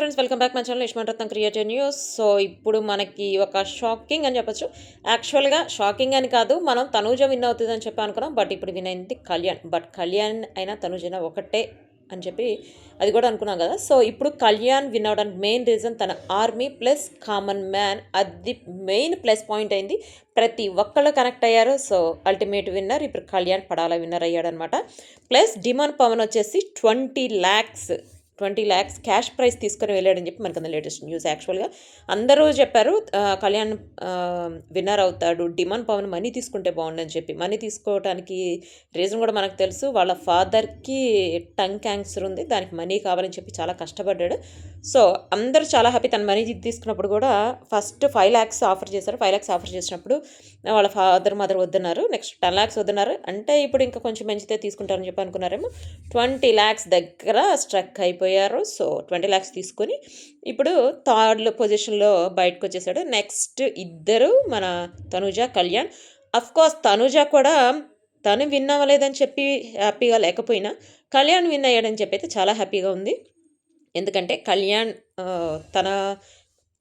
Friends, welcome back my channel Yashman Ratnam creative news. So ఇప్పుడు మనకి ఒక షాకింగ్ అని చెప్పొచ్చు. యాక్చువల్‌గా షాకింగ్ అని కాదు, మనం తనూజ విన్ అవుతదని చెప్పి అనుకున్నాం. బట్ ఇప్పుడు విన్ అయింది కళ్యాణ్. బట్ కళ్యాణ్ అయినా తనూజైనా ఒకటే అని చెప్పి అది కూడా అనుకున్నాం కదా. సో ఇప్పుడు కళ్యాణ్ విన్ అవ్వడానికి మెయిన్ రీజన్ తన ఆర్మీ ప్లస్ కామన్ మ్యాన్. అది మెయిన్ ప్లస్ పాయింట్ అయింది. ప్రతి ఒక్కళ్ళు కనెక్ట్ అయ్యారు. సో అల్టిమేట్ విన్నర్ ఇప్పుడు కళ్యాణ్ పడాల విన్నర్ అయ్యాడనమాట. ప్లస్ డిమాండ్ పవన్ వచ్చేసి 20 lakhs క్యాష్ ప్రైజ్ తీసుకొని వెళ్ళాడని చెప్పి మనకు లేటెస్ట్ న్యూస్. యాక్చువల్గా అందరూ చెప్పారు కళ్యాణ్ విన్నర్ అవుతాడు, డిమాండ్ పవన్ మనీ తీసుకుంటే బాగుండని చెప్పి. మనీ తీసుకోవడానికి రీజన్ కూడా మనకు తెలుసు. వాళ్ళ ఫాదర్కి టంగ్ క్యాన్సర్ ఉంది, దానికి మనీ కావాలని చెప్పి చాలా కష్టపడ్డాడు. సో అందరూ చాలా హ్యాపీ. తన మనీ తీసుకున్నప్పుడు కూడా ఫస్ట్ 5 lakhs ఆఫర్ చేశారు. 5 lakhs ఆఫర్ చేసినప్పుడు వాళ్ళ ఫాదర్ మదర్ వద్దన్నారు. నెక్స్ట్ 10 lakhs వద్దన్నారు. అంటే ఇప్పుడు ఇంకా కొంచెం మంచిదే తీసుకుంటారని చెప్పి అనుకున్నారేమో. 20 lakhs దగ్గర స్ట్రక్ అయిపోయారు. సో 20 lakhs తీసుకొని ఇప్పుడు థర్డ్ పొజిషన్లో బయటకు వచ్చేసాడు. నెక్స్ట్ ఇద్దరు మన తనుజ, కళ్యాణ్. అఫ్కోర్స్ తనుజ కూడా తను విన్ అవ్వలేదని చెప్పి హ్యాపీగా లేకపోయినా కళ్యాణ్ విన్ అయ్యాడని చెప్పి అయితే చాలా హ్యాపీగా ఉంది. ఎందుకంటే కళ్యాణ్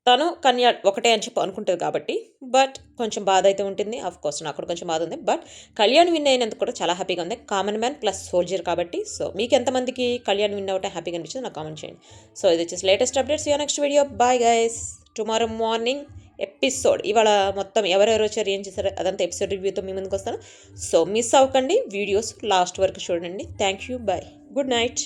తను కళ్యాణ్ ఒకటే అని చెప్పి అనుకుంటుంది కాబట్టి. బట్ కొంచెం బాధ అయితే ఉంటుంది. కోర్స్ నాకు కూడా కొంచెం బాధ ఉంది. బట్ కళ్యాణ్ విన్ అయినందుకు కూడా చాలా హ్యాపీగా ఉంది. కామన్ మ్యాన్ ప్లస్ సోల్జర్ కాబట్టి. సో మీకు ఎంతమందికి కళ్యాణ్ విన్ అవటం హ్యాపీగా అనిపించింది నాకు కామెంట్ చేయండి. సో ఇది వచ్చేసి latest updates. Next video. Bye guys. Tomorrow morning episode. ఇవాళ మొత్తం ఎవరెవరు వచ్చారు, ఏం చేశారు, అదంతా ఎపిసోడ్ రివ్యూతో మీ ముందుకు వస్తాను. సో మిస్ అవ్వకండి. వీడియోస్ లాస్ట్ వరకు చూడండి. Thank you. Bye. Good night.